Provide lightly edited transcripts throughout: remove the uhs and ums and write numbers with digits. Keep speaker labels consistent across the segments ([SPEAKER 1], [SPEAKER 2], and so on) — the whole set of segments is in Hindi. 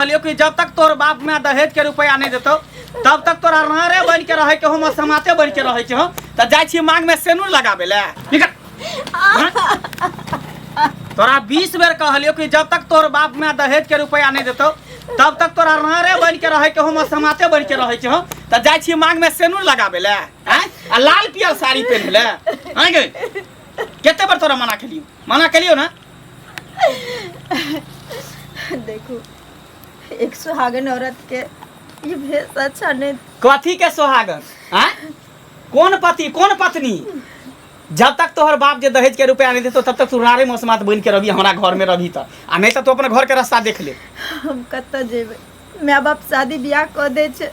[SPEAKER 1] कि जब तक तोर बाप में दहेज के रुपया नहीं देतो तब तक तोरा रारे बन के रहे के हम समाते बन के रहे हो त जाय छी मांग में सेनुर लगाबे ले निकल। तोरा 20 बेर कहलियो कि जब तक तोर बाप में दहेज के रुपया नहीं देतो तब तक तोरा रारे बन के रहे के हम समाते बन के रहे हो त जाय छी मांग में सेनुर लगाबे ले हैं आ लाल पियर साड़ी पहन ले हैं गे केते बार तोरा मना कलियो ना।
[SPEAKER 2] देखो एक सुहागन औरत के ये भेष अच्छा नहीं।
[SPEAKER 1] कथी के सुहागन हैं कौन पति कौन पत्नी जब तक तोहर बाप जे दहेज के रुपया नहीं देतो तब तक तू रारे मौसमात बन के रही हमारा घर में रही त आ नहीं तो तू अपने घर के रास्ता देख ले।
[SPEAKER 2] हम कत जेबे माँ बाप शादी ब्याह क दे छे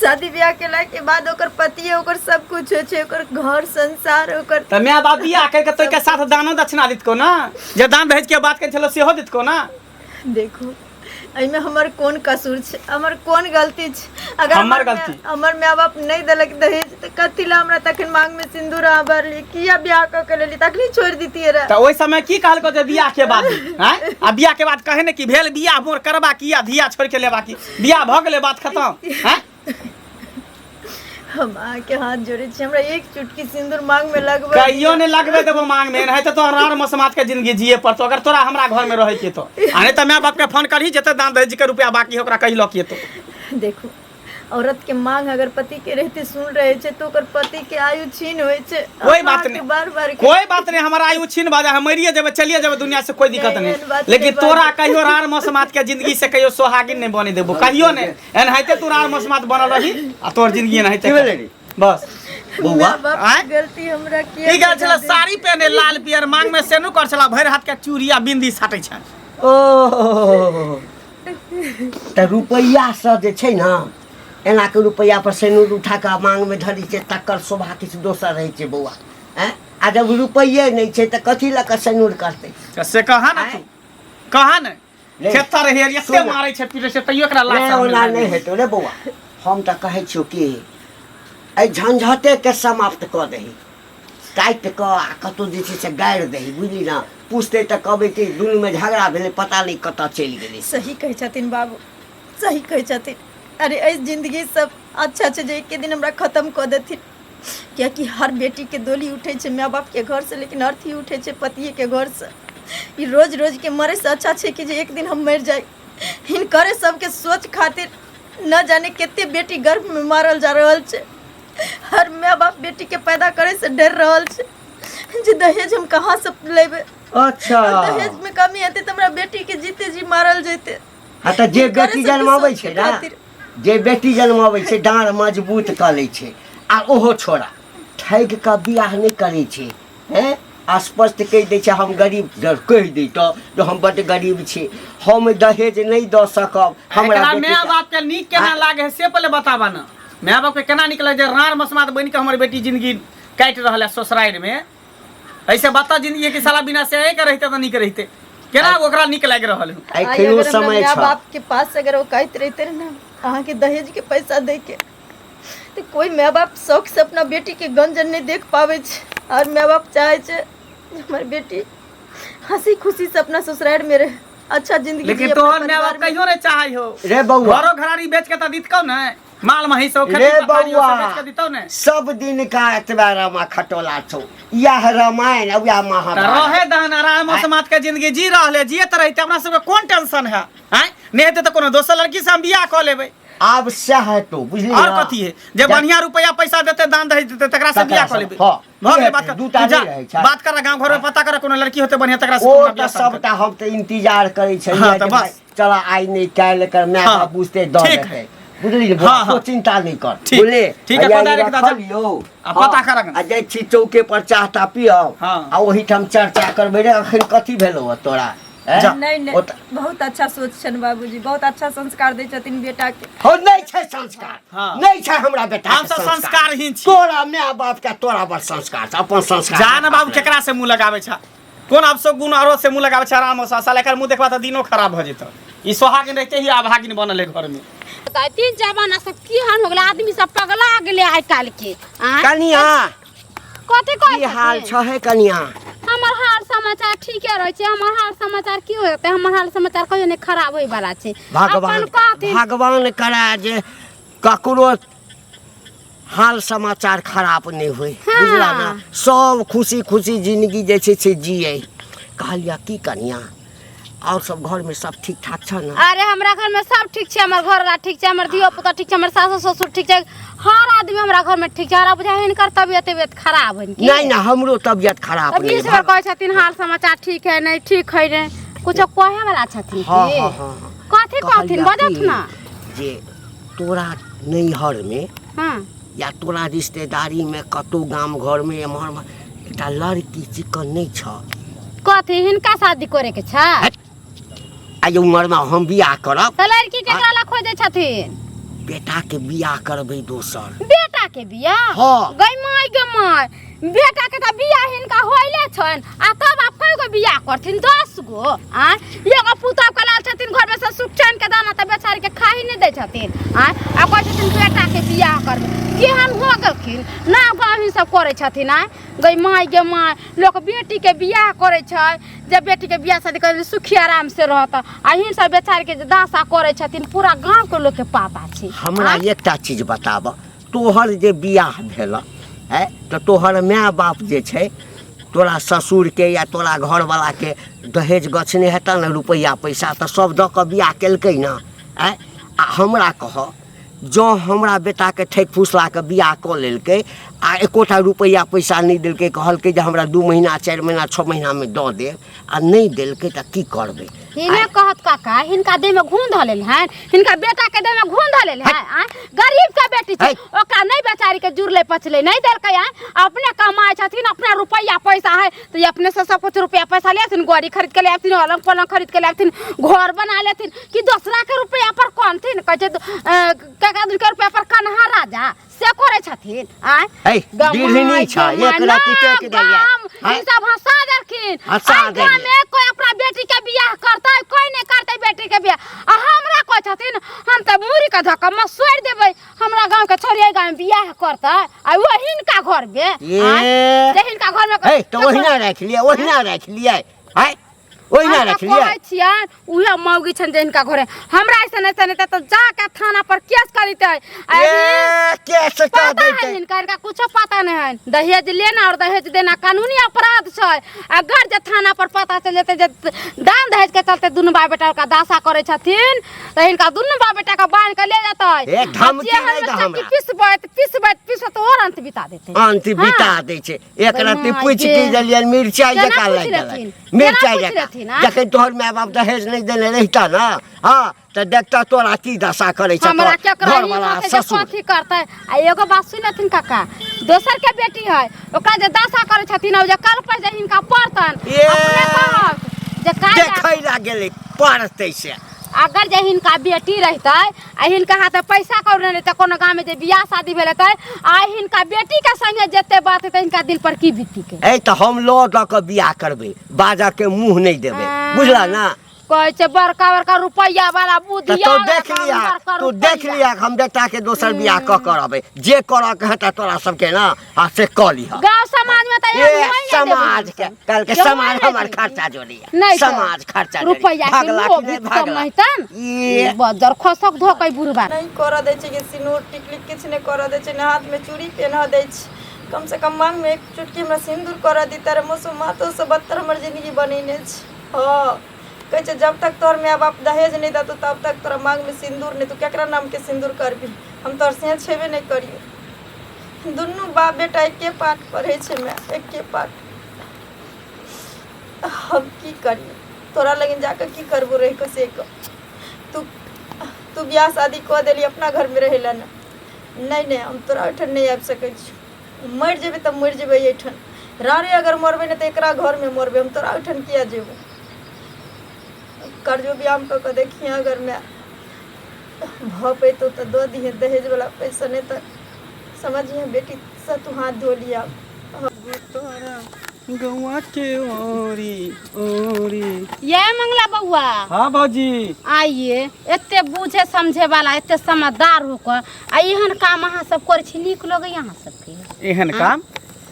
[SPEAKER 2] शादी ब्याह केला के बाद ओकर पति ओकर सब कुछ हो छे ओकर घर संसार ओकर
[SPEAKER 1] त माँ बाप बियाह करके तो के साथ दानो दक्षिणा दित को ना जे दान दहेज के बात के चलो सेहो दित को ना।
[SPEAKER 2] देखो एमे हमर कौन कसूर छे हमर कौन गलती छे अगर हमर माँ बाप नहीं देलक दहेज त कथी ला हमरा तखन मांग में सिंदूर आबर ले किया ब्याह क के लेली तखनी छोड़ दीती रे।
[SPEAKER 1] त ओइ समय की कहल को जे बियाह के बाद हैं आ बियाह के बाद कहे ने कि भेल बियाह मोर करबा किया धिया छोड़ के लेबा की बियाह भ गेले बात खत्म हैं।
[SPEAKER 2] हम आके हाथ जोड़े छे हमरा एक चुटकी सिंदूर मांग में लगबे
[SPEAKER 1] कहियो ने लगबे देबो मांग में नहीं तो रार मसमात के जिंदगी जिए पड़तो अगर तोरा हमरा घर में रहे के तो आने त मैं बाप के फोन करही जते दान दहेज के रुपया बाकी ओकरा कहि ल के तो।
[SPEAKER 2] देखो औरत के मांग अगर पति के रहते सुन रहे छे तो ओकर पति के आयु छीन होय छे
[SPEAKER 1] कोई बात नहीं
[SPEAKER 2] बार-बार
[SPEAKER 1] कोई बात नहीं हमारा आयु छीन बाजा हम मरिए जब चलिए जब दुनिया से कोई दिक्कत नहीं लेकिन तोरा कहियो रार मसमात के जिंदगी से कहियो सोहागिन नहीं बने देबो कहियो नहीं एनहाइते तू रार मसमात बनल रही आ तोर जिंदगी एनहाइते बस
[SPEAKER 2] बउवा गलती हमरा के
[SPEAKER 1] ई गल छला साड़ी पहने लाल पियर मांग में सेनु कर छला भर हाथ के चूड़िया बिंदी साटै छ
[SPEAKER 3] ओ त रुपैया से जे छै ना एना के रुपैया पर सेनुर उठा के मांग में धरी छै तकर शोभा किछ दोसर रहै छै बउआ हैं आ जब रुपैये नहीं छै त कथी ल के सेनुर करतै
[SPEAKER 1] से कहा ना तू कहा न खेता रहे एते मारै छै पीटे से तइयो एकरा लाश
[SPEAKER 3] ओना नहीं हेतौ रे बउआ हम त कहै छियो कि ए झंझटे के समाप्त क दही काट क आ कतो जे छै से गाड़ दही बुझली ना पूछते त कहबे कि दुनू में झगड़ा भेले पता नहीं कत चल गेलै।
[SPEAKER 2] सही कहै छथिन बाबू सही कहै छथिन। अरे इस जिंदगी सब अच्छा छे जे एक दिन हमरा खत्म क देथिन क्या कि हर बेटी के डोली उठे छे माँ बाप के घर से लेकिन अर्थी उठे छे पति के घर से। ये रोज रोज के मरे से अच्छा छे कि जे एक दिन हम मर जाए इन करे सबके सोच खातिर न जाने केते बेटी गर्भ में मारल जा रहल छे हर माँ बाप बेटी के पैदा करे से डर रहल छे जे दहेज हम कहाँ से लेबे।
[SPEAKER 3] अच्छा
[SPEAKER 2] दहेज में कमी हेते त हमरा बेटी के जीते जी मारल जैते।
[SPEAKER 3] हां त जे बेटी जन्माबै छै ना जे बेटी जन्माबै छै डाँड़ मजबूत क लै छै आ ओहो छोड़ा ठैग के बियाह नहीं करे छै हैं स्पष्ट कह दे छै हम गरीब कह दै तो जो हम बड़ गरीब छी हम दहेज नहीं द सकब हमरा
[SPEAKER 1] माँ बाप के नीक केना लागे से पहले बताबा ना माँ बाप के केना निक लगे रार मसमात बन के हमर बेटी जिंदगी काट रहल है ससुराल में ऐसे बता जिंदगी के साला बिना से एक रहते तो निक रहते केना ओकरा निक लाग रहल है
[SPEAKER 3] एखनो समय
[SPEAKER 2] माँ बाप के पास अगर वो कहते रहते ना अहाँ के दहेज के पैसा दे के तो कोई माँ बाप शौक से अपना बेटी के गंजन नहीं देख पावे छे और माँ बाप चाहे छे हमारी बेटी हंसी खुशी से अपना ससुराल में रहे अच्छा जिंदगी
[SPEAKER 1] लेकिन तोहर माँ बाप कहियो रे चाहे हो
[SPEAKER 3] रे बउआ
[SPEAKER 1] घरो घरारी बेच के त दित कौ ना माल महिष हो
[SPEAKER 3] रे बउआ
[SPEAKER 1] बेच के दितौ ना
[SPEAKER 3] सब दिन का एतबा रामा खटोला छौ यह रामायण अब या महाभारत
[SPEAKER 1] रहे दहन आराम समाज के जिंदगी जी रहले जियत रहते अपना सब कौन टेंशन है हैं नहीं हेते त कोनो दोसर लड़की से हम बियाह क लेबै
[SPEAKER 3] अब है तो बुझली
[SPEAKER 1] और कथी है जब बढ़िया रुपया पैसा देते दान दहेज देते तकरा से बियाह क लेबै भगे बात कर बात कर गांव घर में पता कर कोनो लड़की होते बढ़िया तकरा से
[SPEAKER 3] ओ त सबटा हम त इंतजार करै छै चला आई नहीं काल कर मैं बाप बुझते द देते बुझली तो चिंता नहीं कर बोले
[SPEAKER 1] ठीक है पता रख दादा
[SPEAKER 3] लियो
[SPEAKER 1] पता कर
[SPEAKER 3] आ जाय छी चौके पर चाहता पियो आ ओही ठाम चर्चा करबे रे अखन कथी भेलो तोरा
[SPEAKER 2] नहीं नहीं बहुत अच्छा सोच छन बाबूजी बहुत अच्छा संस्कार दे छथिन बेटा के
[SPEAKER 3] हो नहीं छै संस्कार नहीं छै हमरा बेटा
[SPEAKER 1] हम सब संस्कारहीन छी
[SPEAKER 3] तोरा माय बाप के तोरा बड़ संस्कार अपन संस्कार
[SPEAKER 1] जान बाबू केकरा से मुंह लगाबै छ कोन अब सब गुण औरो से मुंह लगाबै छ आराम से साला एकर मुंह देखबा त दिनो खराब भ जेतो ई सोहागिन रहते ही अभागिन बनल है घर में
[SPEAKER 4] तीन जमाना सब की हाल हो गेल आदमी सब पगला गेले आइ काल के
[SPEAKER 3] कनिया
[SPEAKER 4] कथि
[SPEAKER 3] की हाल छ है कनिया
[SPEAKER 4] हमर हाल समाचार ठीके रहे छे हमर हाल समाचार की होते हमर हाल समाचार कहियो नहीं खराब होई वाला छे
[SPEAKER 3] भगवान करा जे ककरो हाल समाचार खराब नहीं हुए बुझला ना सब खुशी खुशी जिंदगी जे छे से जिए कहलिया की कनिया और सब घर में सब ठीक ठाक छ ना
[SPEAKER 4] अरे हमरा घर में सब ठीक छे हमर घर वाला ठीक छे हमर धियो पुता ठीक छे हमर सास ससुर ठीक छे हर आदमी हमरा घर में ठीक छे हमरा बुझा हिनकर तबियत खराब हन की
[SPEAKER 3] नहीं ना हमरो तबियत खराब
[SPEAKER 4] अब
[SPEAKER 3] नहीं
[SPEAKER 4] इस बार कहै छथिन हाल समाचार ठीक है नहीं ठीक है रे कुछ कहे वाला छथिन
[SPEAKER 3] हां
[SPEAKER 4] की
[SPEAKER 3] हां हां
[SPEAKER 4] कथि कहथिन बजत ना
[SPEAKER 3] जे तोरा नैहर में
[SPEAKER 4] हां
[SPEAKER 3] या तोरा रिश्तेदारी में कतो गाम घर में एमहर एकटा लड़की चिकन नहीं छ
[SPEAKER 4] कथि हिनका शादी करे के छ
[SPEAKER 3] आई उम्र में हम बियाह करब
[SPEAKER 4] त लड़की केकरा ला खोजे छथिन
[SPEAKER 3] बेटा के बियाह करबै दोसर
[SPEAKER 4] बेटा के बियाह
[SPEAKER 3] हां
[SPEAKER 4] गई माय बेटा के त बियाह हिनका होइले छन आ तब आप कई गो बियाह करथिन 10 गो आ एगो पुतौ के लाल छथिन घर में से सुख चैन के दाना त बेचारी के खाही नहीं दै छथिन आ कहै छथिन बेटा के बियाह करबै केहन हो गेलखिन ना गामी सब करे छथिन आ गई माय लोग बेटी के बियाह करे छै जब बेटी के बियाह शादी करे सुखी आराम से रहत आ हिन सब बेचारी के दासा करे छथिन पूरा गांव के लोग के पता छै
[SPEAKER 3] हमरा एकटा चीज बताब तोहर जे बियाह भेल है तो तोहर माय बाप जे छै तोरा ससुर के या तोरा घर वाला के दहेज गछने हेता न रुपया पैसा तो सब द के बियाह केलकै ना आ हमरा कह जो हमरा बेटा के ठेक फुसला के बियाह क लेलकै आ एकोटा रुपया पैसा नहीं देलकै कहलकै जे हमरा 2 महीना 4 महीना 6 महीना में द दे आ नहीं देलकै त की करबै
[SPEAKER 4] हिने कहत काका हिनका देह में घून धलेल है हिनका बेटा के देह में घून धलेल है गरीब के बेटी छै ओकरा नहीं बेचारी के जुड़ले पचले नहीं देलकै है अपने कमाए छथिन अपना रुपया पैसा है तो ये अपने से सब कुछ रुपया पैसा लेथिन गाड़ी खरीद के लेथिन अलग पलंग खरीद के लेथिन घर बना लेथिन कि दूसरा के रुपया पर कोन थिन कहै काका के रुपया पर कन्हा राजा से करे छथिन आ
[SPEAKER 3] गिरहनी छ एक राति टेक देलिए
[SPEAKER 4] ई सब हंसा देलखिन
[SPEAKER 3] हंसा देलिए
[SPEAKER 4] में कोई अपना बेटी के बियाह करतै कोई नहीं करतै बेटी के बियाह आ हमरा कहै छथिन हम त मुरी के धक्का में सोड़ देबै हमरा गांव के छोरी गांव में बियाह करतै आ वो हिनका घर में जे हिनका घर में
[SPEAKER 3] ए तो ओहिना राख लिया ओहिना राख लिया है ओहिना राख लिया
[SPEAKER 4] कहै छियन उहे मौगी छन जे हिनका घरे हमरा ऐसे नहीं त जाके थाना पर केस करितै
[SPEAKER 3] केस कर देतै
[SPEAKER 4] इनका कुछ पता नहीं है दहेज लेना और दहेज देना कानूनी अपराध छै अगर जे थाना पर पता चल जेते जे दान दहेज के चलते दुनु बाप बेटा का दासा करे छथिन त हिनका दुनु बाप बेटा का बांध के ले जेतै
[SPEAKER 3] एक धमकी नहीं द हमरा
[SPEAKER 4] पिस तो और अंत बिता देते
[SPEAKER 3] अंत बिता दै छै एक राति पूछ के देलियन मिर्चाई जका लाग गेलै मिर्चाई जका जखन तोहर माय बाप दहेज नहीं देने रहता ना हाँ तो देखता तोरा की दशा करे छ
[SPEAKER 4] हमरा क्या करे ससुर कथि करतै आ एगो बात सुनथिन काका दोसर के बेटी है ओकरा जे दशा करे छथिन जे कल पर जे हिनका पड़तन अपने कहब जे काई
[SPEAKER 3] देखै ला गेलै पड़तै से
[SPEAKER 4] अगर जे हिनका बेटी रहतै आ हिनका हाथ पैसा कौड़ी नहीं रहतै कोनो गांव में जे बियाह शादी भेल हेतै आ हिनका बेटी के संगे जते बात हेतै हिनका दिल पर की बीती के
[SPEAKER 3] ए त हम लो द के बियाह करबै बाजा के मुंह नहीं देबै बुझला ना
[SPEAKER 4] कहै छै बड़का बड़का रुपया वाला बुधिया
[SPEAKER 3] तू देख लिया हम बेटा के दोसर बियाह क करबै जे करऽ के हेतै तोरा सबके ना आ से क लिह
[SPEAKER 4] गांव समाज में त
[SPEAKER 3] समाज के कल के समाज हमर खर्चा जोड़ी समाज खर्चा
[SPEAKER 4] रुपया के लोभ समझतन ये बजर खसक धोकै बुढ़बा
[SPEAKER 2] नहीं कर दै छै कि सिनूर टिकली किछ नहीं कर दै छै हाथ में चूड़ी पहना दै छै कम से कम मांग में एक चुटकी हमरा सिंदूर कर दी तारे मौसम मातो से बदतर हमर जिंदगी बनेने छै हां कहै छै जब तक तोर माय बाप दहेज नहीं देतो तब तक तोरा मांग में सिंदूर नहीं तू केकरा नाम के सिंदूर करबी हम तोर से छेबे नहीं करियो दुनू बाप बेटा एके पाठ पढ़े छै मैं एके पाठ हम की करियो तोरा लगिन जाकर की करबो रह के से तू बियाह शादी क देली अपना घर में रहेला ना नहीं हम तोरा एठन नहीं आबि सकै छी मर जेबे त मर जेबे एठन रानी अगर मरबे न त एकरा घर में मरबे हम तोरा एठन किया जेबो कर्जो ब्याम क देखिए अगर मैं भ पैतो तो दो दिए दहेज वाला पैसा नहीं तो समझिए बेटी से तू हाथ धो लिया
[SPEAKER 1] गौवा के ओरी ओरी
[SPEAKER 4] ये मंगला बउआ
[SPEAKER 1] हां भौजी
[SPEAKER 4] आइए एते बूझे समझे वाला एते समझदार होकर आ एहन काम अहाँ सब करे छी नीक लगे यहाँ सबके
[SPEAKER 1] एहन काम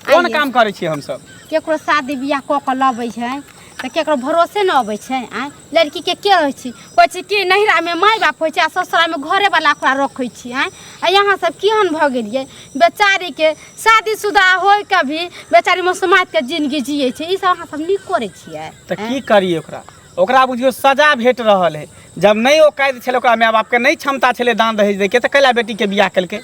[SPEAKER 1] कोन काम करे छी हम सब
[SPEAKER 4] केकरो शादी बियाह कऽ के लबै छै तऽ केकरो भरोसे न अबै छै आँय लड़की के होइ छै कहै छै कि नैहरा में माय बाप होइ छै आ ससुरा में घरे वाला ओकरा रखै छी आँय आ यहाँ सब केहन भऽ गेलियै बेचारी के शादीशुदा होय के भी बेचारी समाज के जिंदगी जियै छै ई सब अहाँ सब नीक करै छियै
[SPEAKER 1] तऽ की करिए ओकरा बुझियो सजा भेट रहल है जब नहीं ओ कैद छलै ओकरा माय बाप के नहीं क्षमता छलै दान दहेज दै के तऽ कैला बेटी के बियाह केलकै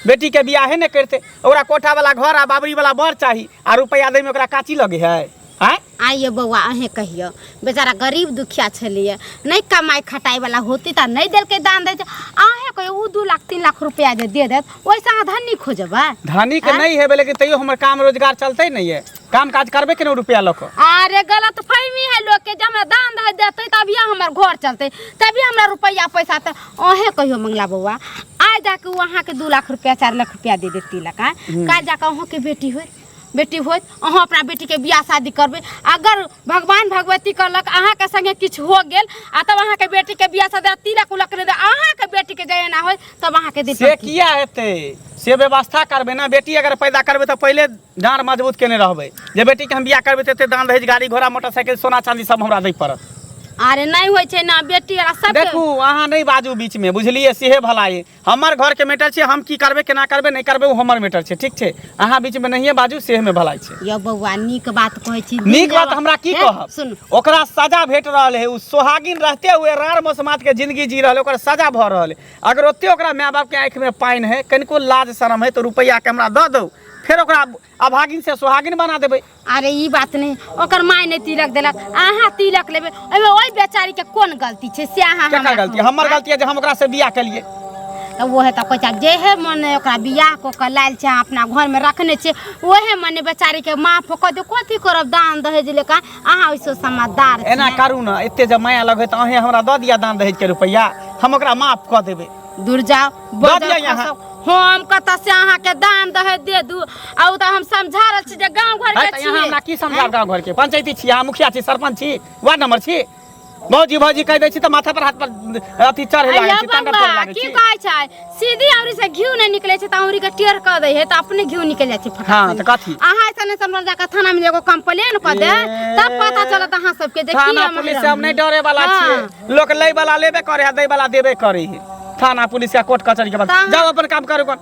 [SPEAKER 1] बेटी के बियाहे नहीं करते ओकरा कोठा वाला घर आ बाबरी वाला बर चाही आ रुपया दै में ओकरा काची लगे है
[SPEAKER 4] आइए बउआ अहें कहियो बेचारा गरीब दुखिया छलिए नहीं कमाई खटाई वाला होती त नहीं देल के दान दे अहें कहियो उ 2 लाख 3 लाख रुपया जे दे देत ओइसे अहाँ धनी खोजबै
[SPEAKER 1] धनी के नहीं है लेकिन तैयो हमर काम रोजगार चलते नहीं है काम काज करबे के रुपया लक
[SPEAKER 4] अरे गलत फहमी है लोग के जब दान दे देते तभी हमर घर चलते तभी हमरा रुपया पैसा त अहें कहियो मंगला बउआ आइ जाके वहां के 2 लाख रुपया 4 लाख रुपया दे देती लका का जाके अहाँ के बेटी होत अहाँ अपना बेटी के बियाह शादी करबे अगर भगवान भगवती करलक अहाँ के संगे किछ हो गेल आ तब अहाँ के बेटी के बियाह शादी तिलक उलक दे अहाँ के बेटी के जय ना होय तब अहाँ के दे
[SPEAKER 1] से किया हेते से व्यवस्था करबे ना बेटी अगर पैदा करबे तो पहले डांड मजबूत केने रहबे जे बेटी के हम बियाह करबे ते दान दहेज गाड़ी घोड़ा मोटरसाइकिल सोना चांदी सब हमरा दै पड़त
[SPEAKER 4] अरे नहीं होय छै ना बेटी वाला सब
[SPEAKER 1] देखू अहाँ नहीं बाजू बीच में बुझलिए सेहे भलाई हमर घर के मैटर छै हम की करबे केना करबे नहीं करबे वो हमर मैटर छै ठीक छै अहाँ बीच में नहीं बाजू सेहे में भलाई छै
[SPEAKER 4] यो बउआ नीक बात कहै छी
[SPEAKER 1] नीक बात हमरा की कहब
[SPEAKER 4] सुन
[SPEAKER 1] ओकरा सजा भेट रहल है उ सोहागिन रहते हुए रार मसमात के जिंदगी जी रहल ओकर सजा भ रहल है अगर ओते ओकरा माय बाप के आंख में पाइन है कनिको लाज शरम है तो रुपया के हमरा द दो फिर ओकरा अभागिन से सुहागिन बना देबे
[SPEAKER 4] अरे ई बात नहीं ओकर माय ने तिलक देलक अहाँ तिलक लेबे ओइमे ओइ बेचारी के कोन गलती छै से अहाँ
[SPEAKER 1] केकर गलती हमर गलती है जे हम ओकरा से बियाह केलिए
[SPEAKER 4] तो वो है तो कोचा जे है मने ओकरा बियाह को के लायल छै अपना घर में रखने छै ओहे मने बेचारी के माफ क दे कथि करब दान दहेज लेका अहाँ ओइसो समझदार
[SPEAKER 1] एना करू ना एते जब माया लगे त अहे हमरा द दिया दान दहेज के रुपया हम ओकरा माफ क देबे
[SPEAKER 4] दूर जाओ
[SPEAKER 1] द दिया यहाँ
[SPEAKER 4] हम कत से अहाँ के दान दहेज दे दू आ उ त हम समझा रहल छी जे गांव घर के छी
[SPEAKER 1] यहाँ हमरा की समझाब गांव घर के पंचायती छी अहाँ मुखिया छी सरपंच छी वार्ड नंबर छी भौजी कह दै छी त माथा पर हाथ पर अथी चढ़े लागे छी तंडर पर लागे छी
[SPEAKER 4] की कहै छै सीधी औरी से घिउ नै निकले छै त औरी के टेर क दै है त अपने घिउ निकल जाय छै फटाफट
[SPEAKER 1] हां त कथि
[SPEAKER 4] अहाँ ऐसा नै समझ जाके थाना में एगो कंप्लेन क दे तब पता चलत अहाँ सब के जे की
[SPEAKER 1] थाना पुलिस से हम नै डरे वाला छी लोग लै वाला लेबे करे है दै वाला देबे करे है थाना पुलिस या कोर्ट कचहरी के बाद जाओ अपन काम करू कुछ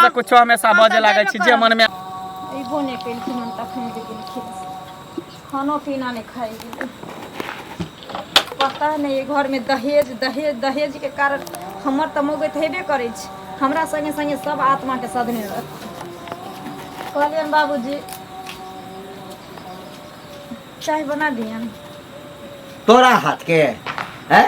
[SPEAKER 1] से कुछ हमेशा बजे लागे छी जे मन में
[SPEAKER 2] ई बोने के की मन तखन के खेल खाना पीना नहीं खाएगी पता नहीं ये घर में दहेज के कारण हमर त मोगत हेबे करे छी हमरा संगे संगे सब आत्मा के सदने कहलियन बाबूजी चाय बना दियन
[SPEAKER 3] तोरा हाथ के है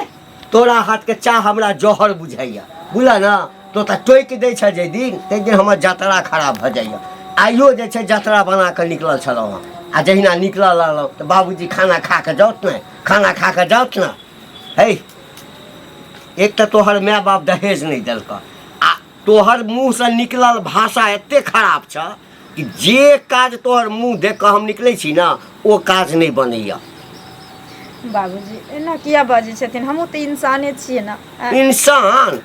[SPEAKER 3] तोरा हाथ के चाह हमरा जहर बुझाइया बुझला ना तो टोक दै छै जे दिन ते दिन हमर यात्रा खराब भ जाइया आइयो जे छै यात्रा बना के निकलल छलहुँ आ जहिना निकलल रहलहुँ तऽ बाबूजी खाना खा के जाउत ने खाना खा के जाउत ने है एक तऽ तोहर माय बाप दहेज नहीं देलक आ तोहर मुँह से निकलल भाषा एते खराब छ कि जे काज तोहर मुँह देख के हम निकलै छी ना ओ काज नहीं बनैया
[SPEAKER 2] बाबूजी एना किया बाजै छथिन हमहूँ तऽ इंसाने छियै ना
[SPEAKER 3] इंसान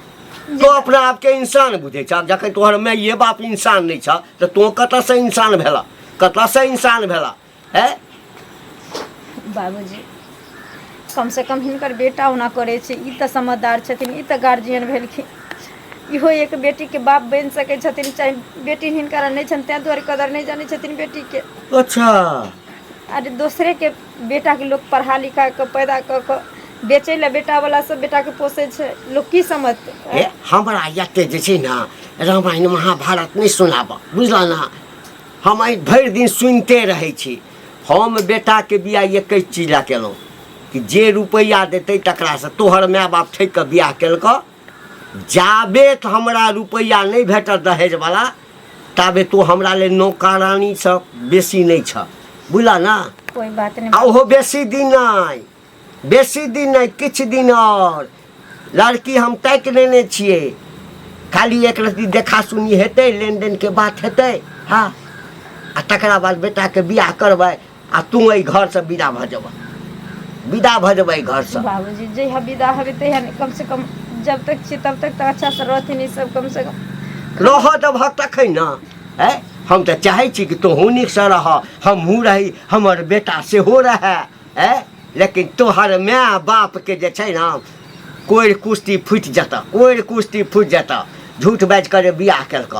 [SPEAKER 3] तो अपना आप के इंसान बुझे छ जखन तोहर माय ये बाप इंसान नहीं छ तो तू कतऽ से इंसान भेला कतऽ से इंसान भेला है
[SPEAKER 2] बाबूजी कम से कम हिनकर बेटा ओना करे छै ई तऽ समझदार छथिन ई तऽ गार्जियन भेलखिन इहो एक बेटी के बाप बनि सकै छथिन चाहे बेटी हिनकर नहीं छन तैं दुआरे कदर नहीं जाने छथिन बेटी के
[SPEAKER 3] अच्छा
[SPEAKER 2] अरे दूसरे के बेटा के लोग पढ़ा लिखा के पैदा क बेचे ला बेटा वाला सब बेटा के पोसे छै लोग की समझते
[SPEAKER 3] हमरा एते जे छै ना रामायण महाभारत नहीं सुनाब बुझला ना हम भरि दिन सुनते रहे छी हम बेटा के बियाह एक चीज ला केलहुँ कि जे रुपया देते तकरा से तोहर माय बाप ठक के बियाह केलक जाबे तो हमरा रुपया नहीं भेटत दहेज वाला ताबे तो हमरा ले नौकरानी से बेसी नहीं छ बुझला ना
[SPEAKER 2] कोई बात नहीं
[SPEAKER 3] आ ओहो बेसी दिन नहीं किछ दिन और लड़की हम तक लेने छिए खाली एक रत्ती देखा सुनी हेतै लेन देन के बात हेतै हाँ आ तकरा बाद बेटा के बियाह करबै आ तू एहि घर से विदा भ जेबै घर से
[SPEAKER 2] बाबूजी जहिया विदा हेबै तहिया कम से कम जब तक छी तब तक तो अच्छा से रहथिन ई सब कम से कम
[SPEAKER 3] रह देबहक तखन ना है हम तो चाहे छी कि तोहू नीक से रह, हमहूँ रही, हमर बेटा सेहो रहे है। लेकिन तोहर माय बाप के जे छै ना कोई कुश्ती फूटि जेतऽ, कोई कुश्ती फूटि जेतऽ, झूठ बाजि कर बियाह केलक।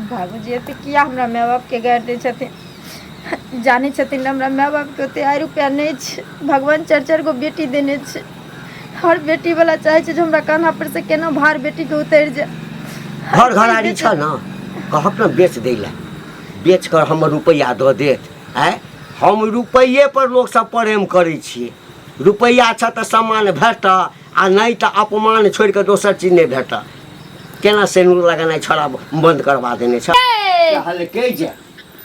[SPEAKER 2] बाबूजी एते किया हमरा माय बाप के गारि दै छथिन? जानै छथिन हमरा माय बाप के ओते आय रुपया नहीं छै, भगवान 4-4 गो बेटी देने छै। हर बेटी वाला चाहे छै जे हमरा कान्हा पर से केना भार बेटी के उतर जाए।
[SPEAKER 3] घर घराड़ी छ ना, कहब ना बेच दै लए, बेच कर हमर रुपैआ दऽ देत है। हम रुपैए पर लोग सब प्रेम करै छियै। रुपैआ छ तऽ सामान भेटऽ, आ नहीं तऽ अपमान छोड़ि कऽ दोसर चीज नहीं भेटऽ। केना सेनुर लगाना छोड़ा बंद करवा देने छ। हल्के जे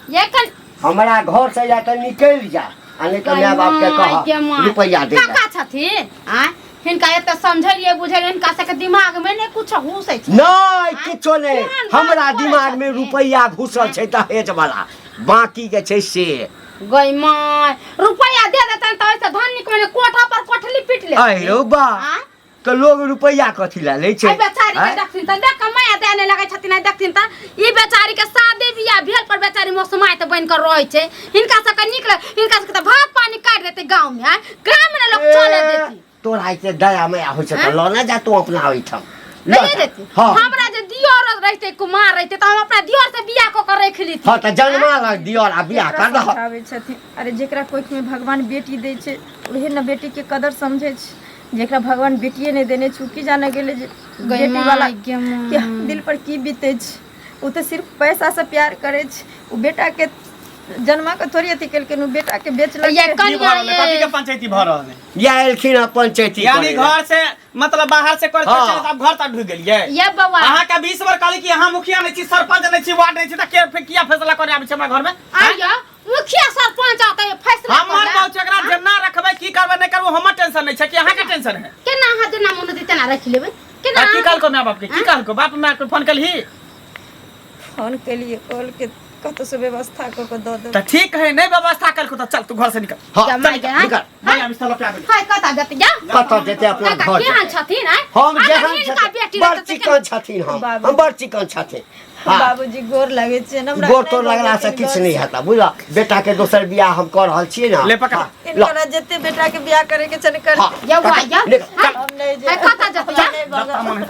[SPEAKER 4] ये कन
[SPEAKER 3] हमरा घर से या तऽ निकलि जा, आ नहीं तऽ माय बाप के कह रुपैया दे
[SPEAKER 4] काका छथिन आ हिनका एते समझलिए बुझलिए, हिनका सबके दिमाग में नहीं कुछ घुसै छै।
[SPEAKER 3] नहीं किछो नहीं, हमरा दिमाग में रुपैया घुसल छै दहेज वाला, बाकी के छै से।
[SPEAKER 4] गई माय रुपया दे देतन त ऐसे धनिक में कोठा पर कोठली पीट ले।
[SPEAKER 3] अरे बा तो लोग रुपैया कथी ला लै छै?
[SPEAKER 4] आई बेचारी के देखथिन त देख माया देने लगे छथिन, आई देखथिन त ई बेचारी के शादी बियाह भेल पर बेचारी मौसमाइत बन कर रहै छै। हिनका सब के निकल, हिनका सब के त भात पानी काट देते गांव में, गांव में लोग चले देती।
[SPEAKER 3] तोरा से दया माया होइ छै त ल ना जा तू अपना ओइठम
[SPEAKER 4] नहीं देती। हमरा जे दियोर रहते कुमार रहते त हम अपना दियोर से बियाह क कर रख ली।
[SPEAKER 3] हां त जन्मा ल दियोर आ बियाह कर दह।
[SPEAKER 2] आबै छथिन अरे जेकरा कोख में भगवान बेटी दै छै ओहे न बेटी के कदर समझे छै। जेकरा भगवान बेटिए नहीं देने छै की जाने गेले जे बेटी वाला के दिल पर की बीते छै। उ त सिर्फ पैसा से प्यार करे छै। उ बेटा के जन्मा के थोड़ी अथी केलके, उ बेटा के बेचलक।
[SPEAKER 4] ये
[SPEAKER 1] की
[SPEAKER 4] कन्या
[SPEAKER 1] भरल है? कथी के
[SPEAKER 4] ये
[SPEAKER 1] पंचायती भरल है?
[SPEAKER 3] या एलखिन आ पंचायती
[SPEAKER 1] यानी
[SPEAKER 3] करे।
[SPEAKER 1] घर से मतलब बाहर से कर
[SPEAKER 3] हाँ।
[SPEAKER 1] चले अब घर तक ढुक गेलिए।
[SPEAKER 4] ये बउआ
[SPEAKER 1] अहाँ के 20 बार कहली कि अहाँ मुखिया नहीं छी, सरपंच नहीं छी, वार्ड नहीं छी, त के किया फैसला करे आबै छै हमरा घर में?
[SPEAKER 4] आइया मुखिया सरपंच आते फैसला
[SPEAKER 1] हमर
[SPEAKER 4] कर
[SPEAKER 1] गाँव चकरा जेना रखबै की करबै नहीं करबै हमर टेंशन नहीं छै कि अहाँ के टेंशन है?
[SPEAKER 4] केना हाथ देना मन देते ना रख लेबे केना।
[SPEAKER 1] की कहल को माय बाप के की कहल को? बाप माय के फोन कलही
[SPEAKER 2] फोन के लिए कॉल के कतो से व्यवस्था क के द दे।
[SPEAKER 1] त ठीक है, नहीं व्यवस्था कल को त चल तू घर से निकल।
[SPEAKER 3] हां
[SPEAKER 4] जमाई के, हाँ?
[SPEAKER 3] निकल।
[SPEAKER 1] नहीं हम स्थल पे आबै।
[SPEAKER 4] हाय कता जते जा
[SPEAKER 3] कत जेते अपना
[SPEAKER 4] काका
[SPEAKER 3] घर
[SPEAKER 4] केहन
[SPEAKER 3] जेतै।
[SPEAKER 4] छथिन आय
[SPEAKER 3] हम जेहन
[SPEAKER 4] हिनका बेटी
[SPEAKER 3] छथिन बड़ चिकन छथिन, हम बड़ चिकन छथिन। हाँ।
[SPEAKER 2] बाबूजी गोर लागे छै न हमरा।
[SPEAKER 3] गोर तोड़ लगला से किछ नहीं हेता बुझला। बेटा के दोसर बियाह हम कर रहल छियै ना।
[SPEAKER 1] ले पकड़।
[SPEAKER 3] हाँ,
[SPEAKER 2] इनकरा जते बेटा के बियाह करे के छै न कर।
[SPEAKER 3] हाँ,
[SPEAKER 4] ये हुआ या
[SPEAKER 3] निकल।
[SPEAKER 2] हम नहीं जे
[SPEAKER 4] हाय कता जते जा
[SPEAKER 2] नहीं बाबा।